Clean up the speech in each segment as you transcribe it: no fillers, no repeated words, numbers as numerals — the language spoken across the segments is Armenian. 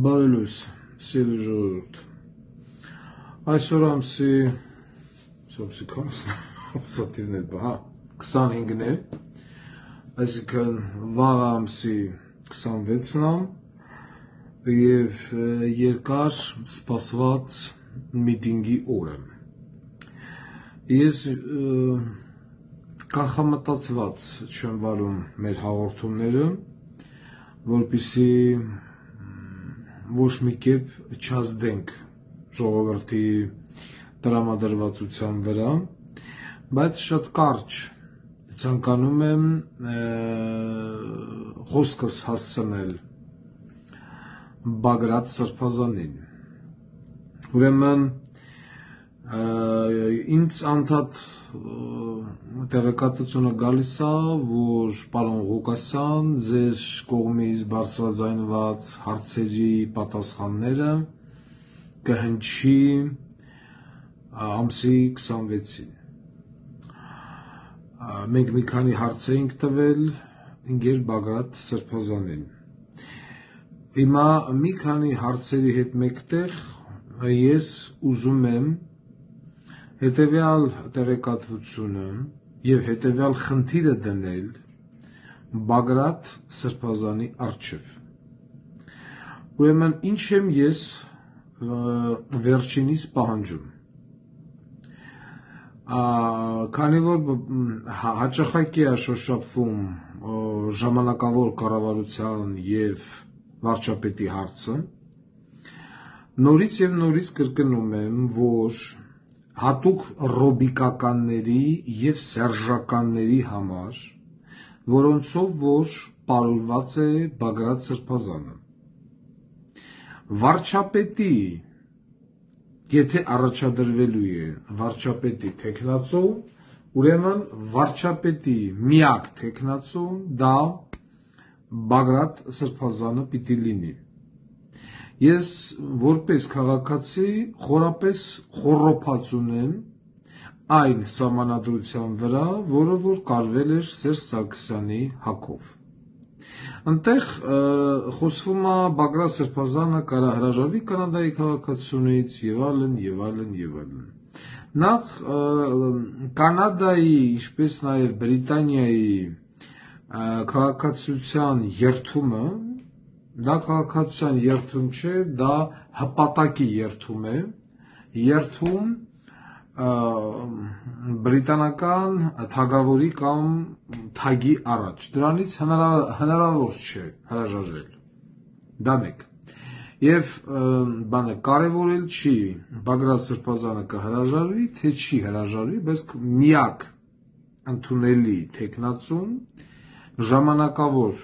Բարելույս, սիրելի ժողովուրդ, այսօր ամսի 25-ն է, այսինքն վաղ ամսի 26-ն է և երկար սպասված միտինգի օր է։ Ես կանխամտածված չեմ վարում մեր հաղորդումները, որպեսզի ոչ մի կերպ չազդենք ժողովրդի տրամադրվածության վրա, բայց շատ կարճ ցանկանում եմ խոսքս հասցնել Բագրատ Սրբազանին։ Ուրեմն ինձ անդադ տեղեկատվությունը գալիս է, որ պարոն Ղուկասյան ձեր կողմից բարձրաձայնված հարցերի պատասխանները կհնչի ամսի 26-ին։ Մենք մի քանի հարց էինք տվել ընկեր Բագրատ Սրբազանին։ Հիմա մի քանի հարցերի հետ մեկտեղ ես ուզում եմ հետևյալ տեղեկատվությունը և հետևյալ խնդիրը դնել Բագրատ Սրբազանի առջև։ Ուրեմն ինչ եմ ես վերջինիս պահանջում։ Քանի որ հաճախակի է շոշափվում ժամանակավոր կառավարության և վարչապետի հարցը, նորից և նորից կրկնում եմ, որ հատուկ ռոբիկականների և սերժականների համար, որոնցով որ պարուրված է Բագրատ Սրբազանը։ Վարչապետի, եթե առաջադրվելու է վարչապետի թեկնածու, ուրեմն վարչապետի միակ թեկնածուն դա Բագրատ Սրբազանը պիտի լինի։ Ես որպես քաղաքացի խորապես խոռոփած ունեմ այն սահմանադրության վրա, որը որ կարվել էր Սերժ Սարգսյանի հագով։ Այնտեղ խոսվում է Բագրատ Սրբազանը կարա հրաժարվի կանադայի քաղաքացիությունից եւ այլն եւ այլն եւ այլն։ Նախ Կանադայի, ինչպես նաեւ Բրիտանիայի քաղաքացիության երթումը դա քաղաքացիության երթում չէ, դա հպատակի երթում է, երթում բրիտանական թագավորի կամ թագի առաջ։ Դրանից հնարավոր չէ հրաժարվել։ Դա մեկ։ Եվ բանը կարևորել չի Բագրատ Սրբազանը կհրաժարվի, թե չի հրաժարվի, բայց միակ ընդունելի թեկնածուն ժամանակավոր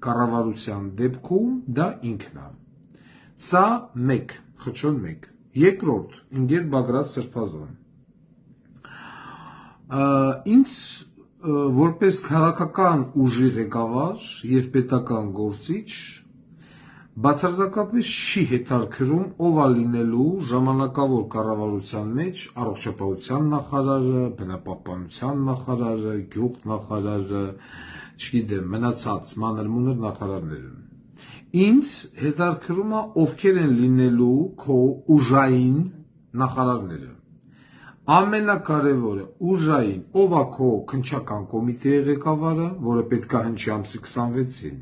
կառավարության դեպքում դա ինքն է։ Սա մեկ, խչոն մեկ։ Երկրորդ, ընկեր Բագրատ Սրբազան։ Ինձ որպես քաղաքական ուժի ղեկավար եւ պետական գործիչ բացարձակապես չի հետաքրքրում ով է լինելու ժամանակավոր կառավարության մեջ առողջապահության նախարարը, բնապահպանության նախարարը, գյուղ նախարարը, չգիտեմ, մնացած մանր-մունր նախարարները։ Ինձ հետաքրքրում է ովքեր են լինելու քո ուժային նախարարները։ Ամենակարևորը ուժային, ով է քո քննչական կոմիտեի ղեկավարը, որը պետք է հնչի ամսի 26-ին,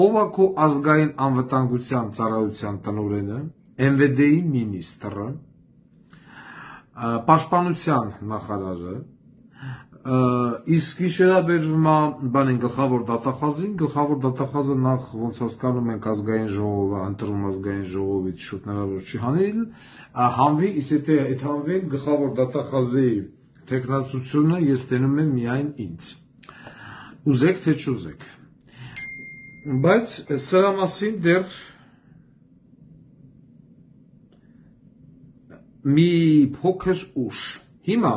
ով է քո ազգային անվտանգության ծառայության տնօրենը, ՄՎԴ-ի մինիստրը, պաշտպանության նախարարը, Իսկ իշերաբերվում է բանին գլխավոր դատախազը նախ ոնց հասկանում ենք ազգային ժողովը ընտրում ազգային ժողովից շուտ հնարավոր չի հանել, հանվի, իսկ եթե այդ հանվեն գլխավոր դատախազի տեխնացությունը ես տենում եմ միայն ինձ։ Ուզեք թե չուզեք։ Բայց սրա մասին դեռ մի փոքր ուշ։ Հիմա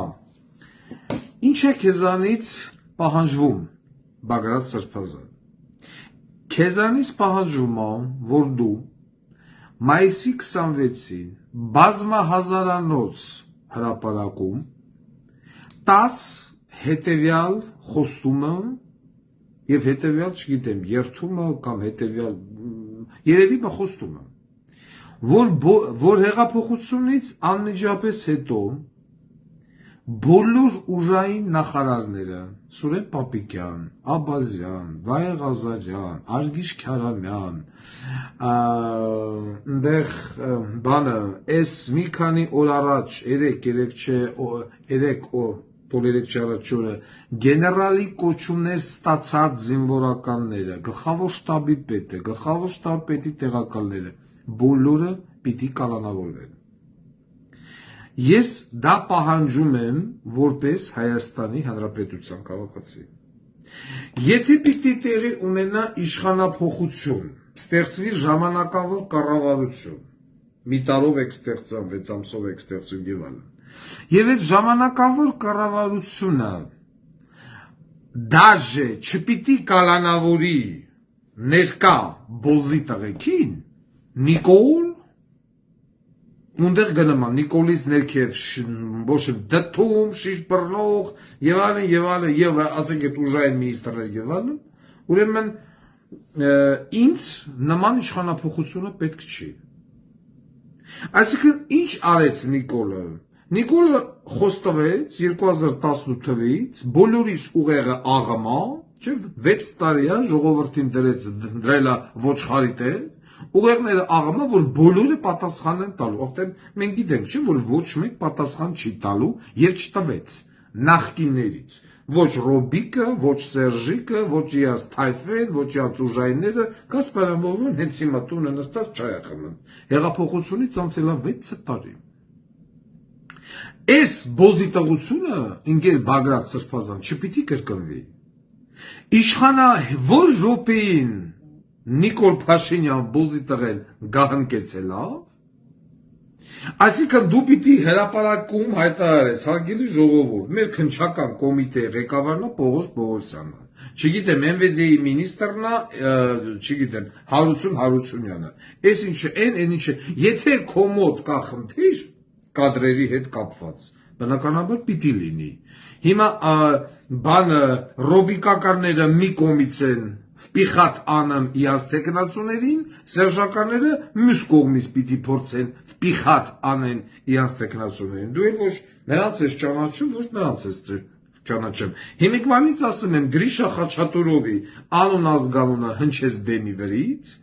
ինչ է քեզանից պահանջվում, Բագրատ Սրբազան։ Քեզանից պահանջվում է, որ դու մայիսի 26-ին բազմահազարանոց հրապարակում 10 հետևյալ խոստումը եւ հետևյալ, չգիտեմ, երթումը կամ հետևյալ երևի խոստումը, որ հեղափոխությունից անմիջապես հետո բոլոր ուժային նախարարները Սուրեն Պապիկյան, Աբազյան, Վայե Ղազարյան, Արգիշ Քարամյան, այնտեղ բանը, այս մի քանի օր առաջ, 3 չէ օրը, գեներալի կոչումներ ստացած զինվորականները, գլխավոր շտաբի պետը, գլխավոր շտաբի պետի տեղակալները, բոլորը պիտի կալանավորվեն։ Ես դա պահանջում եմ որպես Հայաստանի Հանրապետության քաղաքացի։ Եթե պիտի տեղի ունենա իշխանափոխություն, ստեղծվի ժամանակավոր կառավարություն, մի տարով եք ստեղծում, 6 ամսով եք ստեղծում եւ այլն։ Եվ այդ ժամանակավոր կառավարությունը դաժե չպիտի կալանավորի ներկա բոզի տղեկին, Նիկոլ Ունդեղ գնամա Նիկոլից ներքև ոչ դդում, շիշ բռնող եւ այլն եւ ասենք այդ ուժային մինիստրներ եւ այլն, ուրեմն ինձ նման իշխանափոխությունը պետք չի։ Այսինքն ինչ արեց Նիկոլը։ Նիկոլը խոստվեց 2018 թվականից բոլորիս ուղեղը աղամա, չէ՞, 6 տարի է ժողովրդին դրելա ոչխարի տեղ, ուղեղները աղամա, որ բոլորը պատասխան են տալու, ովքեր մենք գիտենք, չէ՞, որ ոչ մեկ պատասխան չի տալու եւ չտվեց նախկիններից, ոչ Ռոբիկը, ոչ Սերժիկը, ոչ իրանց Թայֆեն, ոչ իրանց ուժայինները, Կասպարյանովն հենց հիմա տունը նստած չայ խմում։ Հեղափոխությունից անցել է 6 տարի։ Այս բոզի տղությունը, ինքեր Բագրատ Սրբազան, չպիտի կրկնվի։ Իշխանա որ րոպեին Նիկոլ Փաշինյան բոզի տղեն գահնկեցել է, այսինքն դու պիտի հրապարակում հայտարարես, հարգելի ժողովուրդ, մեր քննչական կոմիտեի ղեկավարն է Պողոս Պողոսյանը, չգիտեմ, MVD-ի մինիստրն է, չգիտեմ, Հարությունյանը, այս ինչը, այն ինչը, եթե քո մոտ կա խնդիր կադրերի հետ կապված, բնականաբար պիտի լինի։ Հիմա բանը ռոբիկականները մի կողմից են վպիխատ անեմ իրանց տեխնացուներին, սերժականները մյուս կողմից պիտի փորձեն վպիխատ անեն իրանց տեխնացուներին։ Դու էլ ոչ նրանց ես ճանաչում, ոչ նրանց ես ճանաչում։ Հիմիկվանից ասում եմ Գրիշա Խաչատուրովի անուն ազգանունը հնչեց բեմի վրից,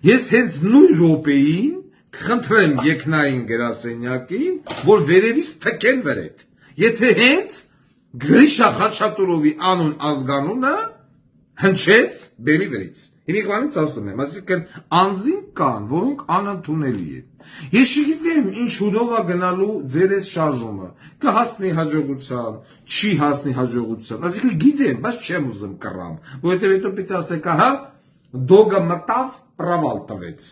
ես հենց նույն րոպեին խնդրեմ եկնային գրասենյակին, որ վերևից թքեն վրետ։ Եթե հենց Գրիշա Խաչատուրովի անուն ազգանունը հնչեց բեմի վրից։ Հիմիկվանից ասում եմ, այսինքն անձին կան, որոնք անընդունելի են։ Ես չգիտեմ ինչ հուդով է գնալու ձեր այս շարժումը, կհասնի հաջողության, չի հասնի հաջողության, այսինքն գիտեմ, բայց չեմ ուզում կռամ, որովհետև հետո պիտի ասեք, ահա, դոգը մտավ, պրավալ տվեց։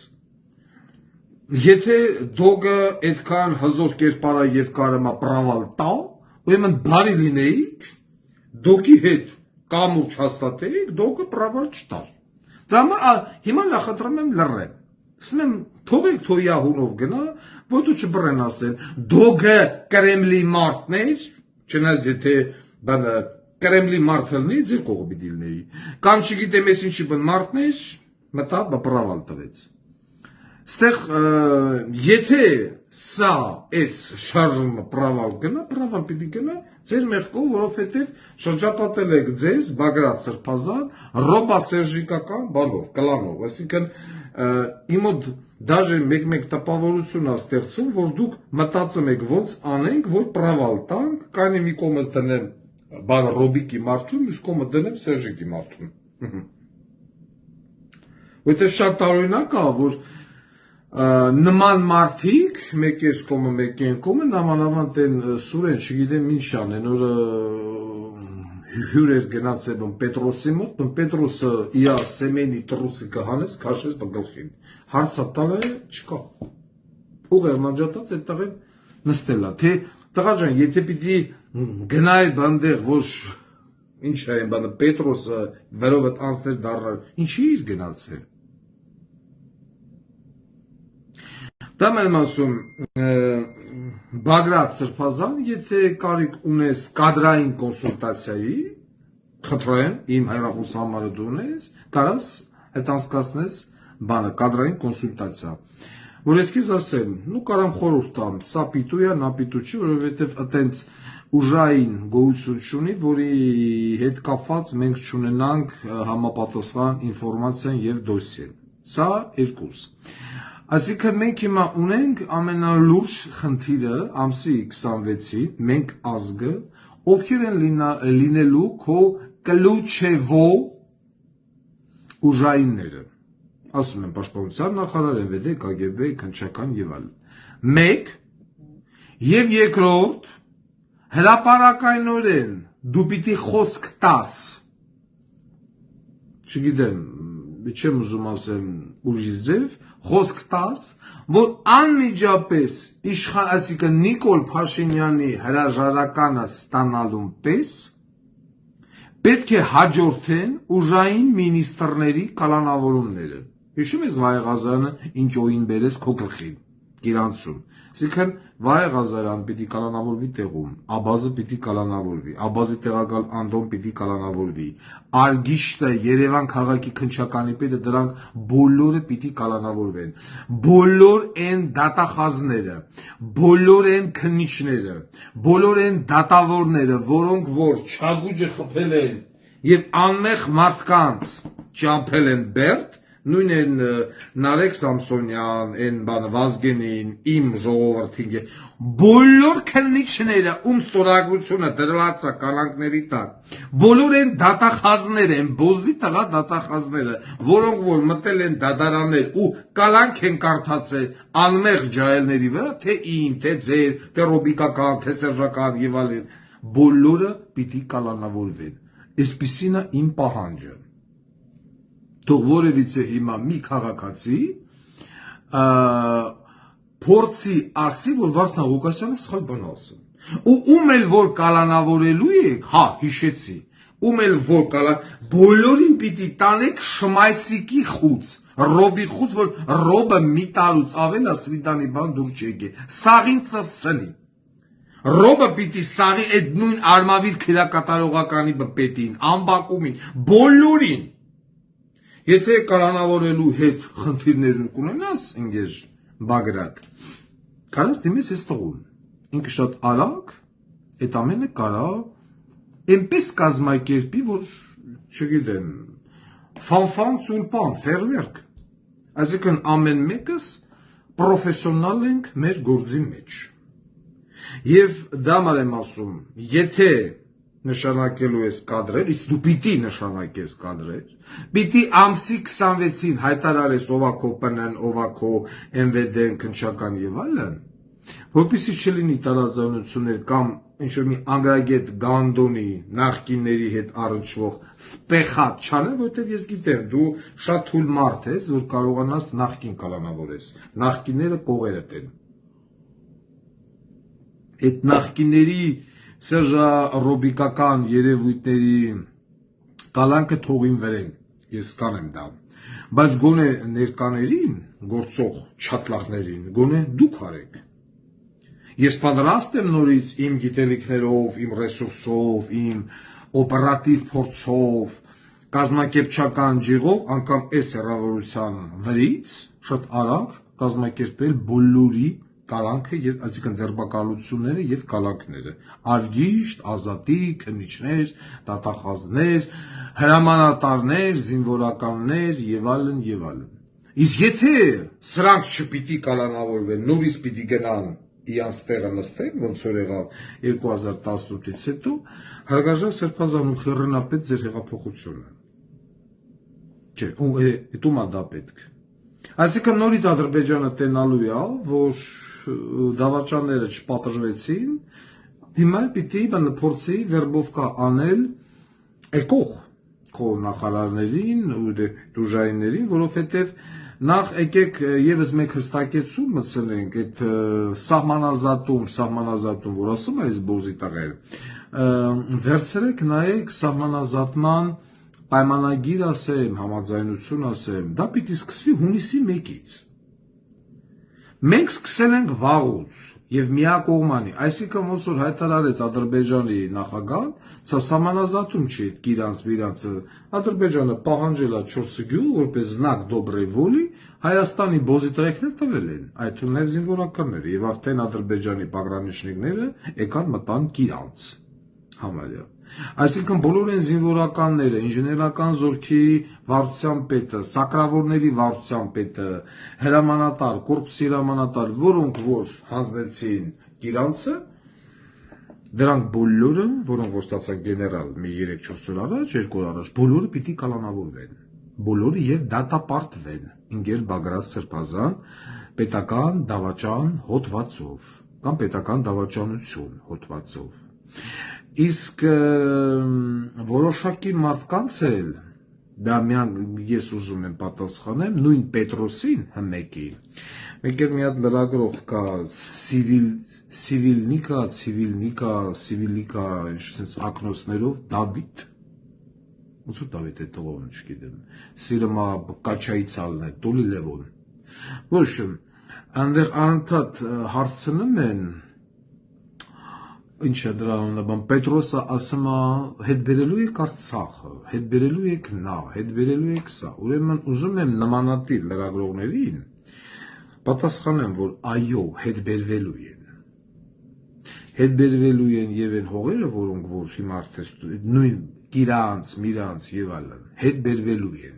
Եթե դոգը այդքան հզոր կերպարա եւ կարեմա պրավալ տա, ուրեմն բարի լինեիք, դոգի հետ կամուրջ հաստատեիք, դոգը պրավալ չտար։ Դրա համար հիմա նախընտրում եմ լռեմ։ Ասում եմ, թողեք թո Յահունով գնա, որ դու չբռեն ասեն, դոգը Կրեմլի մարդն է, չնայած եթե բանը Կրեմլի մարդը լինի, ձեր կողմը պիտի լինեի։ Կամ չգիտեմ ես ինչի բան մարդն է, մտա պրավալ տվեց։ Ստեղ եթե սա այս շարժումը պրավալ գնա, պրավալ պիտի գնա ձեր մեղքով, որովհետև շրջապատել եք ձեզ Բագրատ Սրբազան ռոբա սերժիկական բանով, կլանով, այսինքն իմ մոտ դաժե մեկ տպավորություն է ստեղծում, որ դուք մտածում եք ոնց անենք, որ պրավալ տանք, կանի մի կողմս դնեմ բան Ռոբիկի մարդուն, մյուս կողմը դնեմ Սերժիկի մարդուն։ Որտե շատ տարօրինակ է, որ նման մարդիկ, մեկ այս կողմը, մեկ այն կողմը, նամանավանդ են Սուրեն, չգիտեմ ինչ անեն, որ հյուր էր գնացել Պետրոսի մոտ, Պետրոսը իա սեմենի տրուսի կհանես, քաշես բգլխին։ Հարցա տալը չկա։ Ուղեր մանջատած այդ տղեն նստելա, թե տղա ջան, եթե պիտի գնայր բանդեղ, որ ինչ է բանը Պետրոսը վերով այդ անցներ դառնալ, ինչի իր գնացել։ Դա մեմ ասում Բագրատ Սրբազան, եթե կարիք ունես կադրային կոնսուլտացիայի, խնդրեմ, իմ հեռախոսահամարը դու ունես, կարաս այդ անցկացնես բանը կադրային կոնսուլտացիա։ Որ ես քեզ ասեմ, նու կարամ խորհուրդ տամ, սա պիտու է, նա պիտու չի, որովհետև այտենց ուժային գոյություն չունի, որի հետ կապված մենք չունենանք համապատասխան ինֆորմացիան եւ դոսիեն։ Սա երկուս։ Այսինքն մենք հիմա ունենք ամենալուրջ խնդիրը ամսի 26-ին, մենք ազգը, ովքեր են լինելու քո կլուչևո ուժայինները։ Ասում են պաշտպանության նախարար, ՆՎԴ, ԿԳԲ, քննչական եւ այլն։ Մեկ եւ երկրորդ հրապարակայնորեն դու պիտի խոսք տաս։ Չգիտեմ, չեմ ուզում ասեմ ուրիշ ձև, խոսք տաս, որ անմիջապես այսինքն Նիկոլ Փաշինյանի հրաժարականը ստանալուն պես պետք է հաջորդեն ուժային մինիստրների կալանավորումները։ Հիշում ես Վահե Ղազարյանը ինչ օին բերեց քո գլխին, Գիրանցում։ Այսինքն Վահե Ղազարյան պիտի կալանավորվի տեղում, Աբազը պիտի կալանավորվի, Աբազի տեղակալ Անդոն պիտի կալանավորվի, Արգիշտը, Երևան քաղաքի քննչականի պետը, դրանք բոլորը պիտի կալանավորվեն։ Բոլոր այն դատախազները, բոլոր այն քննիչները, բոլոր այն դատավորները, որոնք որ չագուջը խփել են եւ անմեղ մարդկանց ճամփել են բերդ, նույն են Նարեկ Սամսոնյան, այն բան Վազգենին, իմ ժողովրդին, բոլոր քննիչները, ում ստորագրությունը դրված է կալանքների տակ, բոլոր են դատախազները, են բոզի տղա դատախազները, որոնք որ մտել են դատարաններ ու կալանք են կարդացել անմեղ ջահելների վրա, թե իմ, թե ձեր, թե ռոբիկական, թե սերժական եւ այլն, բոլորը պիտի կալանավորվեն։ Այսպիսին է իմ պահանջը։ Թող որևիցե հիմա մի քաղաքացի փորձի ասի, որ Վարդան Ղուկասյանը սխալ բան ասում։ Ու ում էլ որ կալանավորելու եք, հա, հիշեցի, ում էլ որ բոլորին պիտի տանեք Շմայսիկի խուց, Ռոբի խուց, որ Ռոբը մի տարուց ավել է Սվիդանի բան դուր չեկե, սաղին ծսցնի։ Ռոբը պիտի սաղի այդ նույն արմավիր քրակատարողականի պետին, ամբակումին, բոլորին։ Եթե կալանավորելու հետ խնդիրներ ունենաս, ինգեզ Բագրատ, կարաս դիմես ես տղուն, ինքը շատ արագ, այդ ամենը կարա, այնպես կազմակերպի, որ, չգիտեմ, ֆանֆան ծուլպան, ֆերվերկ, այսինքն ամեն մեկս պրոֆեսիոնալ ենք մեր գործի մեջ, և դա մար եմ ասում, եթե նշանակելու ես կադրեր, իսկ դու պիտի նշանակես կադրեր, պիտի ամսի 26-ին հայտարարես ով է քո ՊՆ-ն, ով է քո ՆՎԴ-ն, քննչական եւ այլն, որպեսզի չլինի տարաձայնություններ կամ ինչ-որ մի անգրագետ Գանդոնի նախկինների հետ առնչվող պեխատ չանել, որտեղ ես գիտեմ, դու շատ թույլ մարդ ես, որ կարողանաս նախկին կալանավորես, նախկինները կողերդ են։ Այդ նախկինների Սերժա ռոբիկական երևույթների կալանքը թողին վերեն, ես կանեմ դա, բայց գոնե ներկաներին, գործող չատլախներին, գոնե դուք արեք։ Ես պատրաստ եմ նորից իմ գիտելիքներով, իմ ռեսուրսով, իմ օպերատիվ փորձով, կազմակերպչական ջիղով, անգամ այս հեռավորության վրից, շատ արագ կազմակերպել բոլորի կալանքը եւ այսինքն ձերբակալությունները եւ կալանքները, արգիշտ, ազատիկ, քննիչներ, դատախազներ, հրամանատարներ, զինվորականներ եւ այլն եւ այլն։ Իսկ եթե սրանք չպիտի կալանավորվեն, նորից պիտի գնան իրանց տեղը նստեն, ոնց որ եղավ 2018-ից հետո, հարգարժան Սրբազան ու Խեռնապետ ձեր հեղափոխությունը։ Չէ, ում է դա պետք։ Այսինքն նորից Ադրբեջանը տենալու է, որ դավաճանները չպատժվեցին, հիմա պիտի փորձի վերբովկա անել եկող քո նախարարներին ու դուժայիններին, որովհետև նախ եկեք եւս մեկ հստակեցում մտցնենք այդ սահմանազատում, որ ասում է այս բոզի տղեր, վերցրեք նայեք սահմանազատման պայմանագիր ասեմ, համաձայնություն ասեմ, դա պիտի սկսվի հունիսի 1-ից։ Մենք սկսել ենք վաղուց եւ միակողմանի, այսինքն ոնց որ հայտարարեց Ադրբեջանի նախագահ, սա սահմանազատում չի այդ գիրանց Ադրբեջանը պահանջել է 4 գյուղ որպես знак доброй воли, Հայաստանի բոզի տղեկներ տվել են, այդ թվում զինվորականները եւ արդեն Ադրբեջանի պագրանիչնիկները եկան մտան գիրանց համարյա։ Այսինքն բոլոր են զինվորականները, ինժեներական զորքի վարչության պետը, սակրավորների վարչության պետը, հրամանատար, կորպուսի հրամանատար, որոնք որ հանձնեցին գիրանցը, դրանք բոլորը, որոնք որ ստացան գեներալ մի 3-4 օր առաջ, 2 օր առաջ, բոլորը պիտի կալանավորվեն, բոլորը եւ դատապարտվեն, ինգեր Բագրատ Սրբազան, պետական դավաճան հոդվածով, կամ պետական դավաճանություն հոդվածով։ Իսկ որոշակի մարդկանց էլ դա ես ուզում եմ պատասխանեմ նույն Պետրոսին հմեկի մեկ էլ մի հատ լրագրող կա Սիվիլնիկա այսպես ակնոցներով Դավիթ ոնց որ Դավիթ է տողոն չգիտեմ Սիրմա Կաչայցալն է Տոլի Լևոն ոչ այնտեղ անընդհատ հարցնում են Ինչ է դրա անունը, Պետրոսը ասում է, հետ բերելու եք Արցախը, հետ բերելու եք նա, հետ բերելու եք սա, ուրեմն ուզում եմ նմանատիպ լրագրողներին պատասխանեմ, որ այո, հետ բերվելու են։ Հետ բերվելու են եւ այն հողերը, որոնք որ հիմա արդեն նույն գիրանց, միրանց եւ այլն, հետ բերվելու են։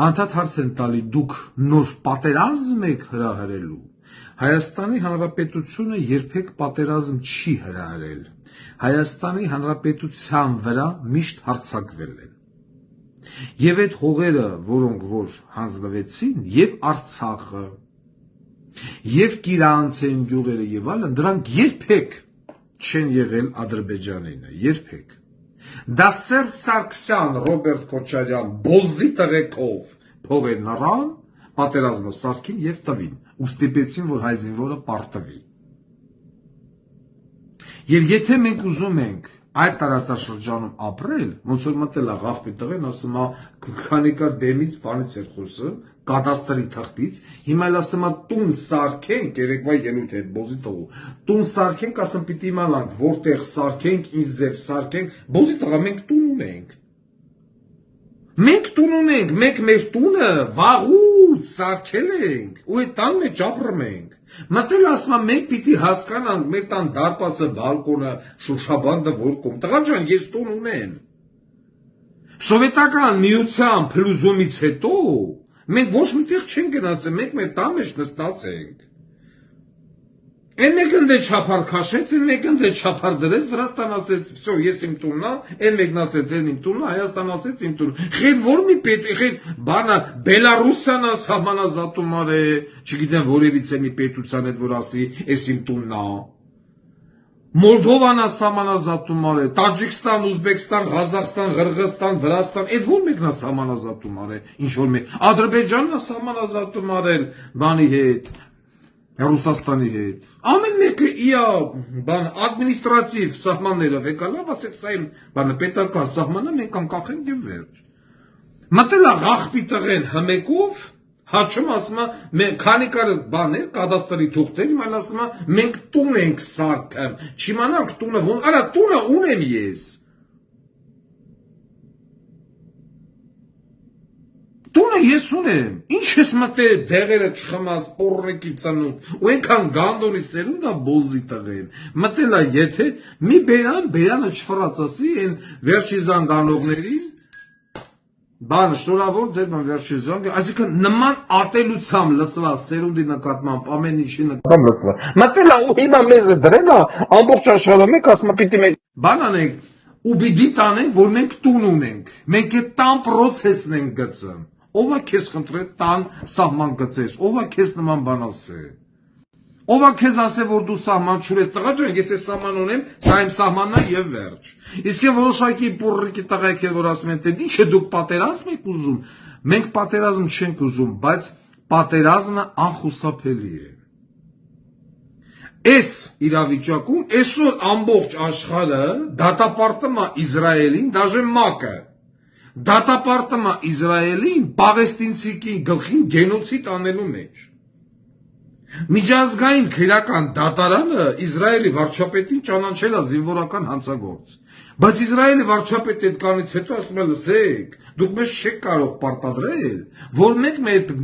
Անդադ հարց են տալի դուք նոր պատերազմ եք հրահրելու։ Հայաստանի Հանրապետությունը երբեք պատերազմ չի հրահրել։ Հայաստանի Հանրապետության վրա միշտ հարձակվել են։ Եվ այդ հողերը, որոնք որ հանձնվեցին, եւ Արցախը, եւ Կիրանցեն գյուղերը եւ այլն, դրանք երբեք չեն եղել Ադրբեջանինը, երբեք։ Դա Սերժ Սարգսյան, Ռոբերտ Քոչարյան, բոզի տղեկով փողեր նռան, պատերազմը սարքին եւ տվին։ Ու ստիպեցին, որ հայ զինվորը պարտվի։ Եվ եթե մենք ուզում ենք այդ տարածաշրջանում ապրել, ոնց որ մտել է աղբի տղեն, ասում է, քանի կար դեմից բանից էր խոսը, կադաստրի թղթից, հիմա էլ ասում է տուն սարքենք, երեկվա ելույթ հետ բոզի տղու, տուն սարքենք, ասում պիտի իմանանք, որտեղ սարքենք, ինչ ձև սարքենք, բոզի տղա, մենք տուն ունենք։ Մենք տուն ունենք, մենք մեր տունը վաղուց սարքել ենք, ու այդ տան մեջ ապրում ենք։ Մտել ասում եմ, մենք պիտի հասկանանք մեր տան դարպասը, բալկոնը, շոշաբանդը որ կողմ։ Տղա ջան, ես տուն ունեմ։ Սովետական միության փլուզումից հետո մենք ոչ միտեղ չենք գնացել, մենք մեր տան մեջ նստած ենք։ Են մեկն դե չափար քաշեց, են մեկն դե չափար դրեց, Վրաստան ասեց, всё, ես իմ տունն է, են մեկն ասեց, են իմ տունն է, Հայաստան ասեց իմ տունը։ Խեր որ մի պետ, խեր բանա Բելարուսիան սահմանազատում արե, չգիտեմ որևիցե մի պետության հետ որ ասի, ես իմ տունն է։ Մոլդովան սահմանազատում արե, Տաջիկստան, Ուզբեկստան, Ղազախստան, Ղրղստան, Վրաստան, այդ որ մեկն է սահմանազատում արե, ինչ որ մեկ։ Ադրբեջանն է սահմանազատում արել բանի հետ։ Ռուսաստանի հետ։ Ամեն մեկը իա բան ադմինիստրատիվ սահմանները վեկալավ, ասեք սա իմ բանը պետական սահմանը մենք անկախենք եւ վերջ։ Մտել է աղբի տղեն հմեկով, հաչում ասում է քանի կար բան է, կադաստրի թուղթեր, իմ ասում է մենք տուն ենք սարքել։ Չիմանանք տունը ոնց, արա տունը ունեմ ես։ Տունը ես ունեմ, ինչ ես մտել դեղերը չխմած, պորրեկի ծնունդ, ու ենքան գանդոնի սերունդա բոզի տղեն, մտել է եթե, մի բերանը չվրաց ասի, են վերջի զանգանողներին, Բանը շնորհավոր ձեր վերջի զանգը, այսինքն նման ատելությամբ լսված սերունդի նկատմամբ ամեն ինչի նկատմամբ լսված։ Մտելա ու հիմա մեզ դրելա ամբողջ աշխարհը մեկ ասма պիտի մենք բան անենք ու պիտի տանենք, որ մենք տուն ունենք։ Մենք այդ տան process-ն ենք գծում։ Ո՞վ է քեզ խնդրել տան սահման գծես, ո՞վ է քեզ նման բան ասել։ Ով է քեզ ասել, որ դու սահման չունես, տղա ջան, ես այս սահման ունեմ, սա իմ սահմանն է եւ վերջ։ Իսկ է որոշակի պուրրիկի տղայք էլ որ ասում են, թե ինչ է դուք պատերազմ եք ուզում։ Մենք պատերազմ չենք ուզում, բայց պատերազմը անխուսափելի է։ Այս իրավիճակում այսօր ամբողջ աշխարհը դատապարտում է Իսրայելին, դաժե ՄԱԿ-ը դատապարտում է Իսրայելին պաղեստինցիքի գլխին գենոցիդ անելու մեջ։ Միջազգային քրեական դատարանը Իսրայելի վարչապետին ճանաչել է զինվորական հանցագործ։ Բայց Իսրայելի վարչապետը այդ կանից հետո ասում է, լսեք, դուք մեզ չեք կարող պարտադրել, որ մենք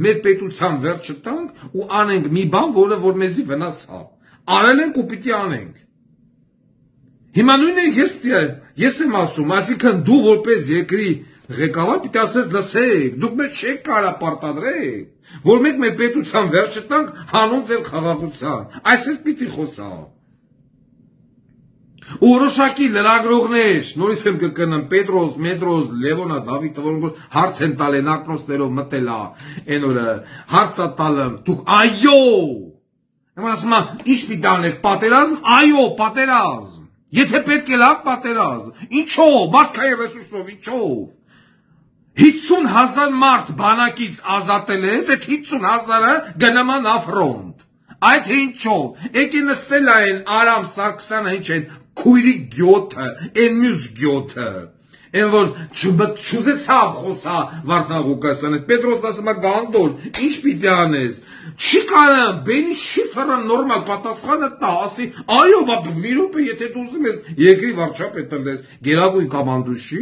մեր պետության վերջը տանք ու անենք մի բան, որը որ մեզի վնաս է։ Արել ենք ու պիտի անենք։ Հիմա նույնն ես եմ ասում, այսինքն դու որպես երկրի ղեկավար պիտի ասես, լսեք, դուք մեզ չեք կարող պարտադրել, որ մենք մեր պետության վերջը տանք հանուն ձեր խաղաղության, այսպես պիտի խոսա։ Ու որոշակի լրագրողներ, նորից եմ կկնեմ, Պետրոս, Մետրոս, Լևոնա, Դավիթը, որոնք հարց են տալ են ակնոցներով մտելա, այն օրը հարց է տալը, դուք այո, եմ ասում եմ, ինչ պիտի անեք, պատերազմ, այո, պատերազմ, եթե պետք է լավ պատերազմ, ինչով, մարդկային ռեսուրսով, ինչով 50,000 մարդ բանակից ազատել ես, այդ 50,000-ը գնաման աֆրոնտ, այդ ինչով, եկի նստել են Արամ Սարգսյանը ինչ են, քույրի գյոթը, են մյուս գյոթը, են որ չուզեցավ խոսա Վարդան Ղուկասյանը, Պետրոսն ասում է Գանդոլ, ինչ պիտի անես, չի կարամ, բենի շիֆրը նորմալ պատասխանը տա, ասի, այո, մի րոպե, եթե դու ուզում ես երկրի վարչապետը լես, գերագույն կամանդուշի,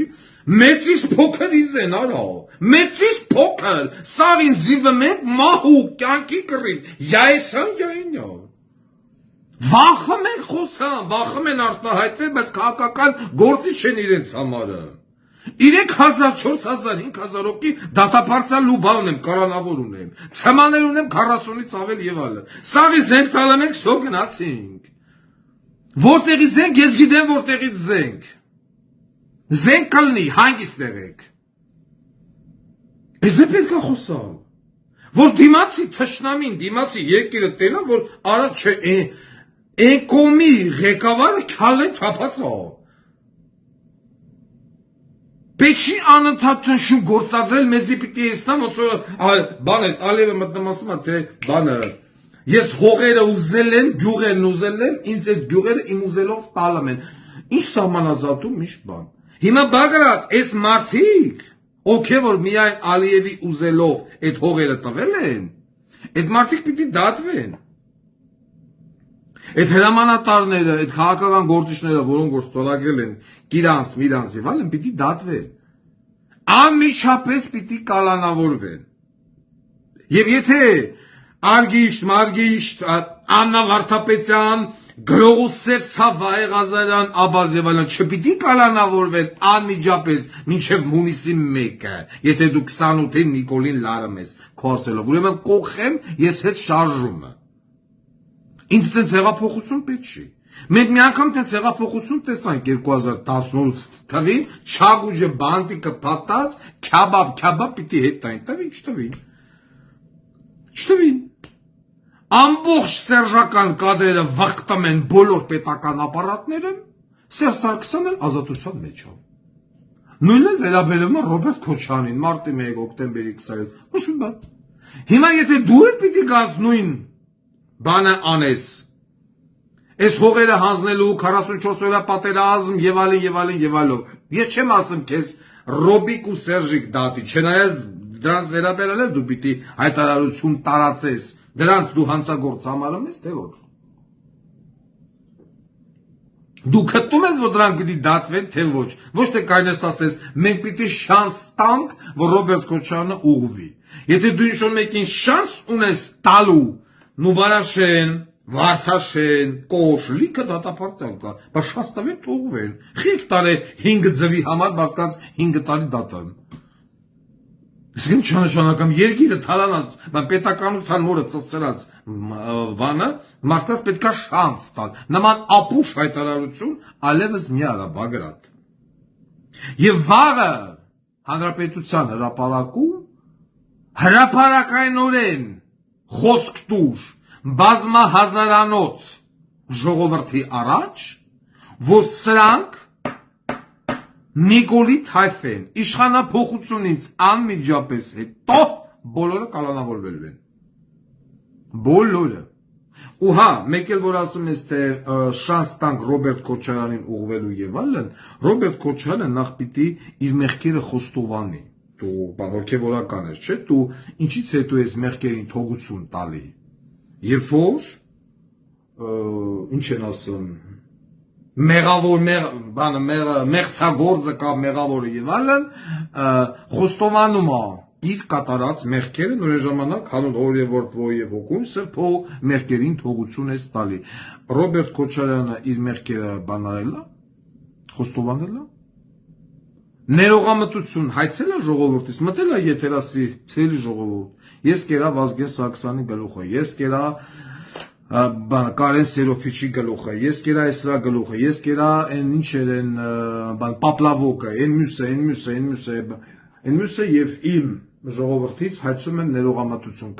մեծից փոքր իզեն արա, մեծից փոքր, սարին զիվը մեկ մահու, կյանքի կռին, յայեսան յայինյա, վախում են խոսան, վախում են արտահայտվել, բայց քաղաքական գործի չեն իրենց համարը, 3,000, 4,000, 5,000 օկի դատապարտյալ լուբա ունեմ, կարանավոր ունեմ, ցմաներ ունեմ 40-ից ավել եւ այլն, սաղի զենք տալը մենք սո գնացինք, որտեղից զենք, ես գիտեմ որտեղից զենք, զենք կլնի, հանգիստ եղեք, ես է պետք է խոսալ, որ դիմացի թշնամին, դիմացի երկիրը տենա, որ արա չէ, են կոմի ղեկավարը քյալ է թափածա, պետք չի անընդհատ ճնշում գործադրել մեզի պիտի եսնամ, ոնց որ բան է, Ալիևը մտնում ասում է, թե բանը, ես հողերը ուզել են, գյուղերն ուզել են, ինձ այդ գյուղերը իմ ուզելով տալում են, ինչ սահմանազատում, ինչ բան, հիմա Բագրատ, այս մարդիկ, օքե որ միայն Ալիևի ուզելով այդ հողերը տվել են, այդ մարդիկ պիտի դատվեն, այդ հրամանատարները, այդ քաղաքական գործիչները, որոնք որ ստորագրել են Կիրանց, Միրանց եւ այլն, պիտի դատվեն։ Անմիջապես պիտի կալանավորվեն։ Եվ եթե Արգիշտ, Մարգիշտ, Աննա Վարդապետյան, Գրողոսեվ Ցավայ Ղազարյան, Աբազ եւ այլն չպիտի կալանավորվեն անմիջապես մինչեւ հունիսի 1-ը, եթե դու 28-ին Նիկոլին լարում ես, քո ասելով, ուրեմն կողխեմ ես հետ շարժումը։ Ինձ տենց հեղափոխություն պետք չի։ Մենք մի անգամ տենց հեղափոխություն տեսանք 2018 թվին, Չագուջը բանտիկը պատած, քյաբաբ պիտի հետ տային, տվին, չտվին։ Չտվին։ Ամբողջ սերժական կադրերը վախտում են բոլոր պետական ապարատները, Սերժ Սարգսյանն էլ ազատության մեջ է։ Նույնն էլ վերաբերում է Ռոբերտ Քոչարյանին, մարտի 1, օկտեմբերի 27, ոչ մի բան։ Հիմա եթե դու էլ պիտի գաս նույն բանը անես, այս հողերը հանձնելու 44 օրյա պատերազմ եւ այլն եւ այլն եւ այլն, ես չեմ ասում քեզ Ռոբիկ ու Սերժիկ դատի, չնայած դրանց վերաբերել դու պիտի հայտարարություն տարածես, դրանց դու հանցագործ համարում ես, թե ոչ։ Դու գտնում ես, որ դրանք պիտի դատվեն, թե ոչ, ոչ թե կայնես ասես, մենք պիտի շանս տանք, որ Ռոբերտ Քոչարյանը ուղղվի։ Եթե դու ինչ-որ մեկին շանս ունես տալու, Նուբարաշեն, Վարդաշեն, Կոշ, լիքը դատապարտյալ կա, բայց շանս տվեք ուղղվեն։ Խիք տարե 5 ձվի համար մարդկանց 5 տարի դատան։ Իսկ չնշանակam երկիրը թալանած, պետականության մորը ծծրած բանը, մարդկանց պետքա շանս տալ, նման ապուշ հայտարարություն այլևս մի արա Բագրատ։ Եվ վաղը հանրապետության հրապարակում հրապարակայնորեն խոսք տուր բազմահազարանոց ժողովրդի առաջ, որ սրանք Նիկոլի Թայֆեն իշխանափոխությունից անմիջապես հետո բոլորը կալանավորվելու են։ Բոլորը։ Ու հա, մեկ էլ որ ասում ես թե շանս տանք Ռոբերտ Քոչարյանին ուղղվելու եւ այլն, Ռոբերտ Քոչարյանը նախ պիտի իր մեղքերը խոստովանի։ Դու բան հոգեվորական ես, չէ՞, դու ինչից հետո ես մեղքերին թողություն տալի։ Երբ որ ինչ են ասում մեղավոր մեղսագործը կամ մեղավորը եւ այլն խոստովանում է իր կատարած մեղքերը նույն ժամանակ հանուն օրևորտվո եւ հոգում սրբո մեղքերին թողություն է տալի Ռոբերտ Քոչարյանը իր մեղքերը բանարել է խոստովանել է ներողամտություն հայցել է ժողովրդից մտել է եթերասի ցելի ժողովուրդ ես կերա Վազգեն Սարգսյանի գլուխը ես կերա Կարեն Սերոփիչի գլուխը, ես կերա Էսրա գլուխը, ես կերա այն ինչեր են Պապլավոկը, այն մյուսը եւ իմ ժողովրդից հայցում եմ ներողամտություն,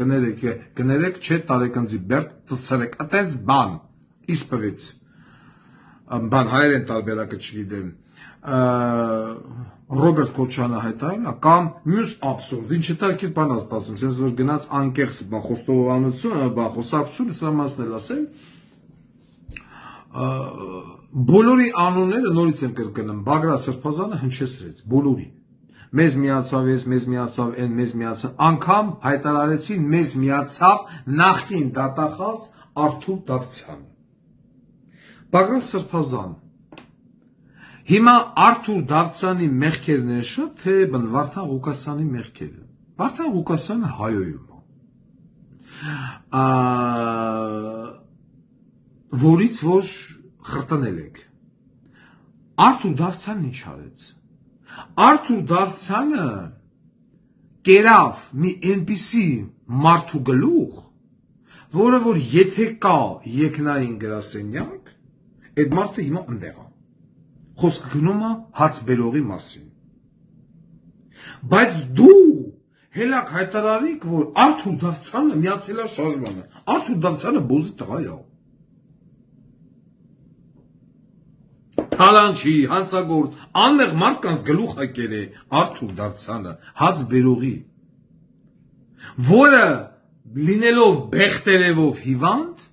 կներեք չէ տարեկանձի բերդ ծծրեք, այդպես բան, իսպվեց, բան հայերեն տարբերակը չգիտեմ, Ռոբերտ Քոչարյանը հայտարարել է կամ մյուս աբսուրդ, ինչ հետաքրքիր բան ասում, sense որ գնաց անկեղծ բան խոստովանություն, բան խոսակցություն, սա մասն էլ ասեմ, բոլորի անունները նորից եմ կրկնում, Բագրատ Սրբազանը հնչեցրեց, բոլորին, մեզ միացավ ես, մեզ միացավ են, մեզ միացավ, անգամ հայտարարեցին, մեզ միացավ նախկին դատախազ Արթուր Դավթյանը, Բագրատ Սրբազան Հիմա Արթուր Դավթյանի մեղքերն են շատ, թե Վարդան Ղուկասյանի մեղքերը։ Վարդան Ղուկասյանը հայոյում է։ Որից որ խրտնել եք։ Արթուր Դավթյանն ինչ արեց։ Արթուր Դավթյանը կերավ մի այնպիսի մարդու գլուխ, որը որ եթե կա եկնային գրասենյակ, այդ մարդը հիմա ընդեղ է։ Խոսքը գնում է հացբերողի մասին։ Բայց դու հելակ հայտարարիք, որ Արթուր Դավթյանը միացել է շարժմանը։ Արթուր Դավթյանը բոզի տղա է։ Թալանչի, հանցագործ, անմեղ մարդկանց գլուխ է կերել Արթուր Դավթյանը, հացբերողի, որը լինելով բեղտերևով հիվանդ,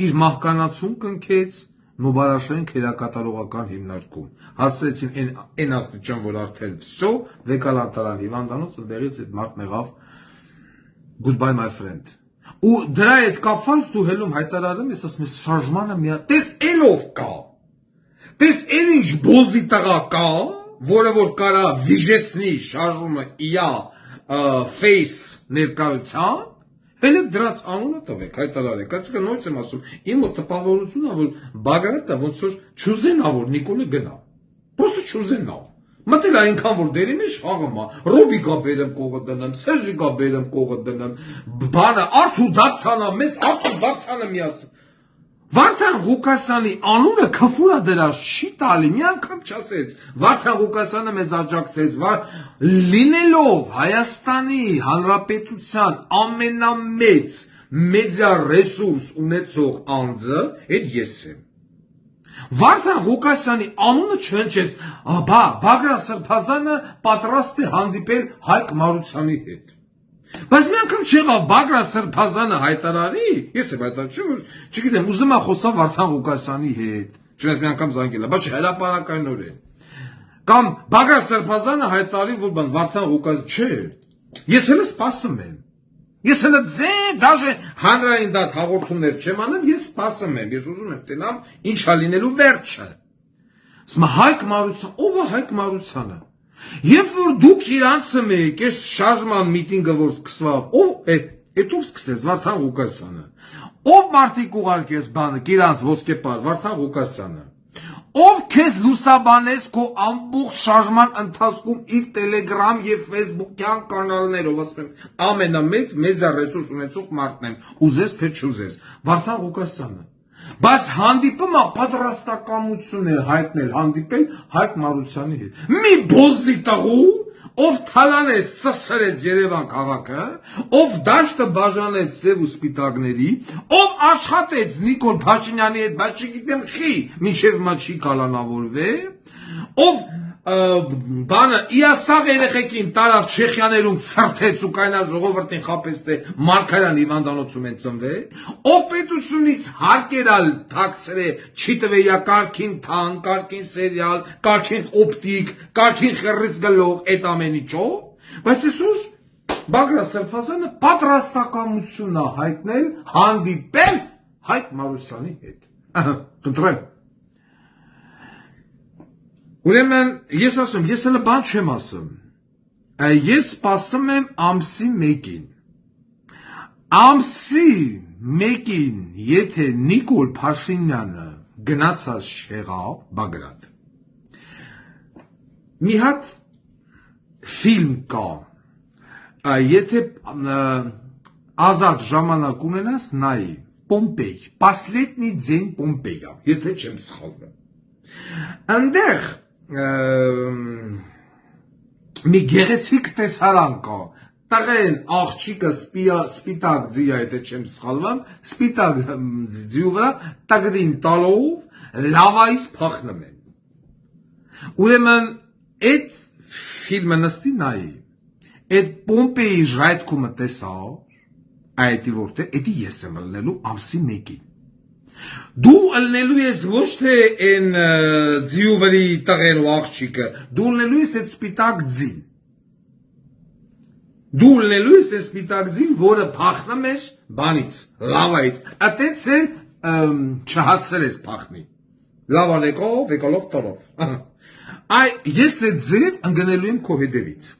իր մահկանացուն կնքեց Նոբարաշեն քերակատարողական հիմնարկում։ Հասցրեցին այն աստիճան, որ արդեն վсё, վեկալանտարան հիվանդանոց, ընդեղից այդ մարդն եղավ goodbye my friend։ Ու դրա հետ կապված դու հելում հայտարարում ես, ասում ես շարժմանը միա, տես էլով կա։ Տես էլ ինչ բոզի տղա կա, որը որ կարա վիժեցնի շարժումը իա face ներկայության, Հելեք դրած անունը տվեք, հայտարարեք, այսինքն նույնց եմ ասում, իմ մոտ տպավորությունն է, որ Բագրատը ոնց որ չուզենա, որ Նիկոլը գնա, պրոստը չուզենա, մտել այնքան, որ դերի մեջ խաղում է, Ռոբիկա բերեմ կողը դնեմ, Սերժիկա բերեմ կողը դնեմ, բանը, Արթուր Դավթյանը, մեծ Արթուր Դավթյանը միացել, Վարդան Ղուկասյանի անունը քֆուրա դրած չի տալի, մի անգամ չասեց, Վարդան Ղուկասյանը մեզ աջակցեց, լինելով Հայաստանի Հանրապետության ամենամեծ մեդիա ռեսուրս ունեցող անձը, այդ ես եմ։ Վարդան Ղուկասյանի անունը չհնչեց, Բագրատ Սրբազանը պատրաստ է հանդիպել Հայկ Մարությանի հետ։ Բայց մի անգամ չեղավ Բագրատ Սրբազանը հայտարարի, ես եմ հայտարարի, որ չգիտեմ, ուզում եմ խոսալ Վարդան Ղուկասյանի հետ, չնայած մի անգամ զանգել է, բայց հրապարակայնորեն։ Կամ Բագրատ Սրբազանը հայտարարի, որ Վարդան Ղուկասյանը, չէ, ես հենց սպասում եմ։ Ես հենց դաժե հանրային դատ հաղորդումներ չեմ անում, ես սպասում եմ, ես ուզում եմ տենամ ինչա լինելու վերջը։ Սա Հայկ Մարության, ով է Հայկ Մարությանը։ Երբ որ դուք իրանցում եք, այս շարժման միտինգը որ սկսավ, ով սկսեց Վարդան Ղուկասյանը, ով մարդիկ ուղարկեց բանը, իրանց ոսկեպար Վարդան Ղուկասյանը, ով քեզ լուսաբանես քո ամբողջ շարժման ընթացքում իր Telegram եւ Facebook-յան կանալներով, ասում եմ, ամենամեծ մեդիա ռեսուրս ունեցող մարդն եմ, ուզես թե չուզես, Վարդան Ղուկասյանը։ Բայց հանդիպումը պատրաստակամություն է հայտնել հանդիպել Հայկ Մարությանի հետ։ Մի բոզի տղու, ով թալանեց, ծսրեց Երևան քաղաքը, ով դաշտը բաժանեց սև ու սպիտակների, ով աշխատեց Նիկոլ Փաշինյանի հետ, բայց չգիտեմ խի, մինչև հիմա չի կալանավորվել, ով բանը իասաղ երեխեքին տարավ Չեխիաներում ցրթեց ու կայնա ժողովրդին խապես թե Մարգարյան հիվանդանոցում են ծնվել, ով պետությունից հարկերալ թաքցրե չի տվեյա կարգին թան, կարգին սերիալ, կարգին օպտիկ, կարգին խռից գլող այդ ամեն ինչով, բայց այսօր Բագրատ Սրբազանը պատրաստակամություն է հայտնել հանդիպել Հայկ Մարությանի հետ։ Խնդրեմ։ Ուրեմն ես ասում, ես հələ բան չեմ ասում, ես սպասում եմ ամսի 1-ին, ամսի 1-ին, եթե Նիկոլ Փաշինյանը գնացած չեղավ, Բագրատ, մի հատ ֆիլմ կա, եթե ազատ ժամանակ ունենաս, նայի, Պոմպեյ, Последний день Պոմպեյա, եթե չեմ սխալվում, ընդեղ մի գեղեցիկ տեսարան կա, տղեն աղջիկը սպիտակ ձիա, եթե չեմ սխալվում, սպիտակ ձիու վրա տգրին տալով լավայից փախնում են։ Ուրեմն այդ ֆիլմը նստի նայի, այդ Պոմպեյի ժայթքումը տեսավ, այդի որտե, էդի ես եմ ելնելու ամսի 1-ին։ Դու ելնելու ես ոչ թե են ձիու վրի տղեն ու աղջիկը, դու ելնելու ես այդ սպիտակ ձին։ Դու ելնելու ես այդ սպիտակ ձին, որը փախնում էր բանից, լավայից, ատեց են չհացել ես փախնի։ Լավան եկալով տալով։ Այ ես այդ ձև ընգնելու եմ քո հետևից։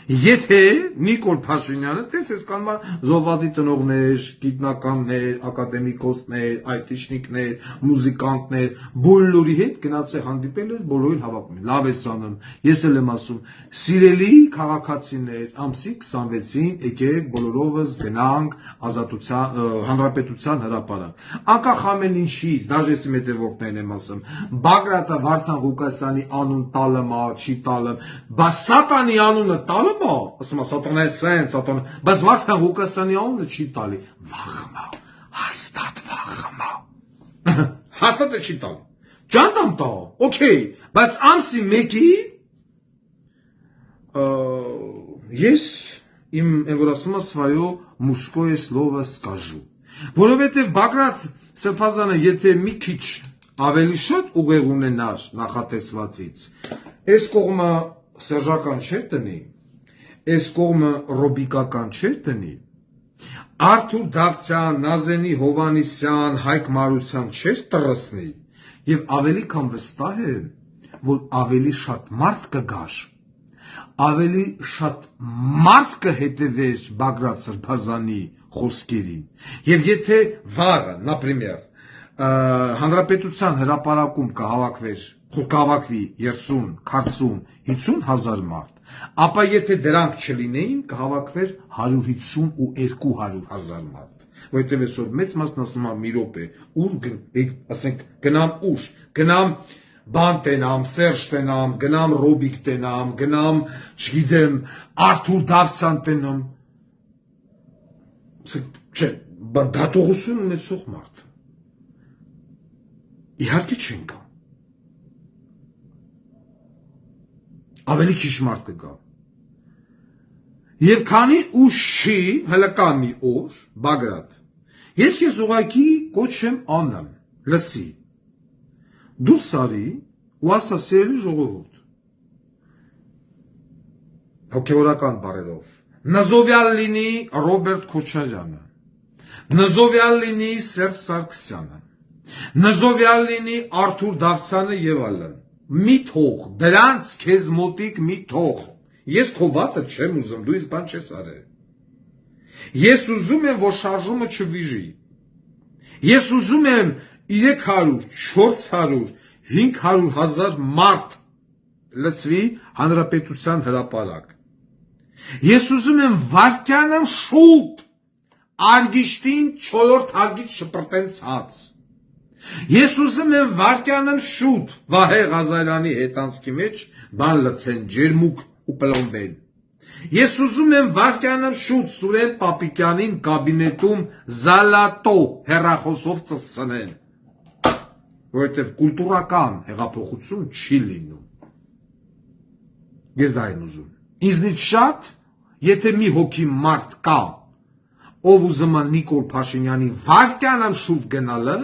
Եթե Նիկոլ Փաշինյանը, տեսես կանմար զոհվածի ծնողներ, գիտնականներ, ակադեմիկոսներ, այթիշնիկներ, մուզիկանտներ, բոլորի հետ գնացել հանդիպել ես, բոլորին հավաքում են, լավ ես անում, ես էլ եմ ասում, սիրելի քաղաքացիներ, ամսի 26-ին եկեք բոլորովս գնանք Հանրապետության հրապարակ, անկախ ամեն ինչից, դաժե ես իմ հետևորդներն եմ ասում, Բագրատը Վարդան Ղուկասյանի անուն տալը, չի տալը, բայց Սատանի անունը տալը ասում է Սատանա սեն, Սատանա, բայց Վարդան Ղուկասյանի անունը չի տալի, վախմա, հաստատ վախմա, հաստատ չի տալի, ճանտամ տա, օքեյ, բայց ամսի 1-ի ես իմ, որ ասում է свое мужское слово скажу, որովհետև Բագրատ Սրբազանը եթե մի քիչ ավելի շատ ուղեղ ունենար նախատեսվածից, այս կողմը սերժական չէր տնի, այս կողմը ռոբիկական չէր տնի, Արթուր Դավթյան, Նազենի Հովանիսյան, Հայկ Մարության չէր տրսնի, և ավելի քան վստահ է, որ ավելի շատ մարդ կգար, ավելի շատ մարդ կհետևեր Բագրատ Սրբազանի խոսքերին, և եթե վաղը, например, Հանրապետության հրապարակում կհավաքվի 30, 40, 50 հազար մարդ, ապա եթե դրանք չլինեին, կհավաքվեր 152 հազար մարդ, որտեղ այսօր մեծ մասն ասում է մի րոպե, ասենք գնամ ուշ, գնամ բան տենամ, Սերժ տենամ, գնամ Ռոբիկ տենամ, գնամ, չգիտեմ, Արթուր Դավթյան տենամ, չէ, դատողություն ունեցող մարդ, իհարկե չեն գա, ավելի քիչ մարդ կգա, և քանի ուշ չի, հələ կա մի օր, Բագրատ, ես քեզ ուղղակի կոչ եմ անեմ, լսի, դուրս արի ու ասա սիրելի ժողովուրդ, հոգևորական բառերով, նզովյալ լինի Ռոբերտ Քոչարյանը, նզովյալ լինի Սերժ Սարգսյանը, նզովյալ լինի Արթուր Դավթյանը և այլն, մի թող, դրանց քեզ մոտիկ մի թող, ես քո վատը չեմ ուզում, դու ինձ բան չես արել, ես ուզում եմ, որ շարժումը չվիժի, ես ուզում եմ 300, 400, 500,000 մարդ լծվի հանրապետության հրապարակ։ Ես ուզում եմ վարկյանը շուտ արգիշտին 4-րդ հարգիչ շպրտեն ցած։ Ես ուզում եմ վարկյանը շուտ Վահե Ղազարյանի հետանցքի մեջ բան լցեն ջերմուկ ու պլոմբեն։ Ես ուզում եմ վարկյանը շուտ Սուրեն Պապիկյանին կաբինետում զալատո հեռախոսով ծծցնեն, որովհետև կուլտուրական հեղափոխություն չի լինում։ Ես դա եմ ուզում։ Ինձնից շատ, եթե մի հոգի մարդ կա, ով ուզում է Նիկոլ Փաշինյանի վարկյանը շուտ գնալը,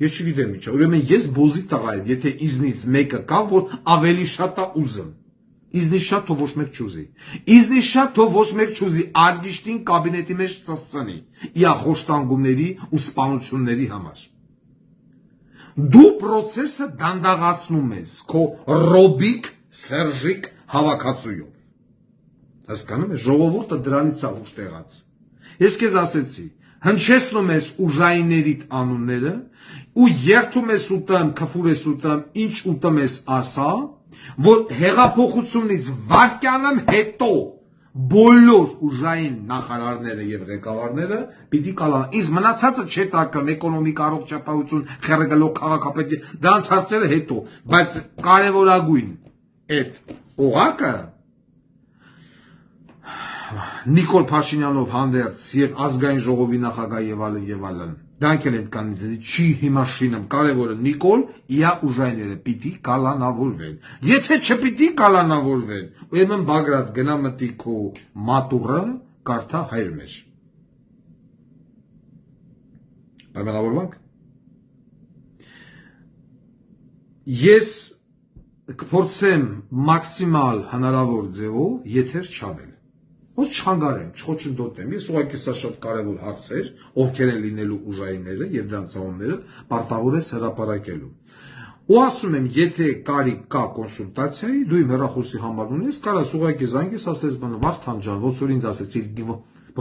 ես չգիտեմ ինչա, ուրեմն ես բոզի տղա եմ, եթե ինձնից մեկը կա, որ ավելի շատ է ուզում։ Ինձնից շատ թող ոչ մեկ չուզի։ Ինձնից շատ թող ոչ մեկ չուզի արգիշտին կաբինետի մեջ ծծծնի, իա խոշտանգումների ու սպանությունների համար։ Դու process-ը դանդաղացնում ես քո ռոբիկ սերժիկ հավաքածույով։ Հասկանում ես, ժողովուրդը դրանից է ուշ տեղած։ Ես քեզ ասեցի, հնչեցնում ես ուժայիներիդ անունները ու երթում ես ուտեմ, քֆուր ես ուտեմ, ինչ ուտեմ ես ասա, որ հեղափոխությունից վարկյանում հետո բոլոր ուժային նախարարները եւ ղեկավարները պիտի կալան։ Իսկ մնացածը չէ տակն էկոնոմիկ առողջապահություն, խերեգլոք քաղաքապետի, դրանց հարցերը հետո, բայց կարևորագույն այդ օղակը Նիկոլ Փաշինյանով հանդերձ եւ ազգային ժողովի նախագահ եւ այլն, դրանք էլ են չի հիմա շինում, կարևորը Նիկոլ իա ուժայինները պիտի կալանավորվեն։ Եթե չպիտի կալանավորվեն, ուրեմն Բագրատ գնա մտի քո մատուռը կարդա հայր մեր։ Պայմանավորվանք։ Ես կփորձեմ մաքսիմալ հնարավոր ձևով եթեր չանել։ Ոչ չխանգարեմ, չխոչընդոտեմ։ Ես ուղղակի սա շատ կարևոր հարց էր, ովքեր են լինելու ուժայինները եւ դրանց անունները պարտավոր ես հրապարակելու։ Ու ասում եմ, եթե կարիք կա կոնսուլտացիայի, դու իմ հեռախոսի համար ունես, կարաս ուղղակի զանգես, ասես բան, Վարդան ջան, ոնց որ ինձ ասեցի,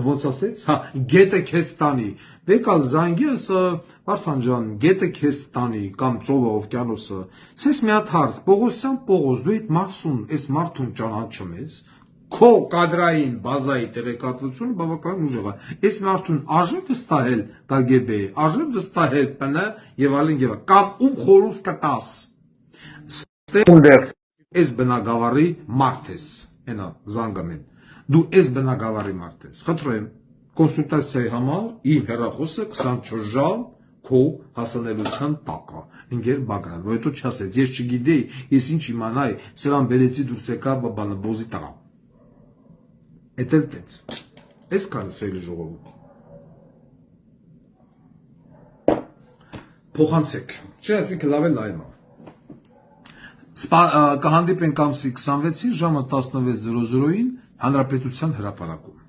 ոնց ասեց, հա, գետը քեզ տանի։ Վեկալ զանգի, ասա, Վարդան ջան, գետը քեզ տանի կամ ծովը օվկիանոսը։ Սես մի հատ հարց, Պողոսյան Պողոս, դու այդ մարսուն, այս մարդուն ճանաչում ես։ Քո կադրային բազայի տեղեկատվությունը բավականին ուժեղ է։ Այս մարդուն արժե վստահել KGB, արժե վստահել ՊՆ եւ այլն եւ կամ ում խորհուրդ կտաս։ Այս բնակավարի մարդ ես, այնա զանգամեն։ Դու այս բնակավարի մարդ ես։ Խնդրեմ, կոնսուլտացիայի համար իմ հեռախոսը 24 ժամ քո հասանելիության տակ է։ Ինգեր Բագրատ, որ հետո չասեց, ես չգիտեի, ես ինչ իմանայի, սրան բերեցի դուրս եկա բանը բոզի տղա։ Էդ էլ տեց, ես կարսելի ժողովուտ, փոխանցեք, չէ ասիք լավ է լայմա, կհանդիպենք ամսի 26-ին ժամը 16:00-ին հանրապետության հրապարակում։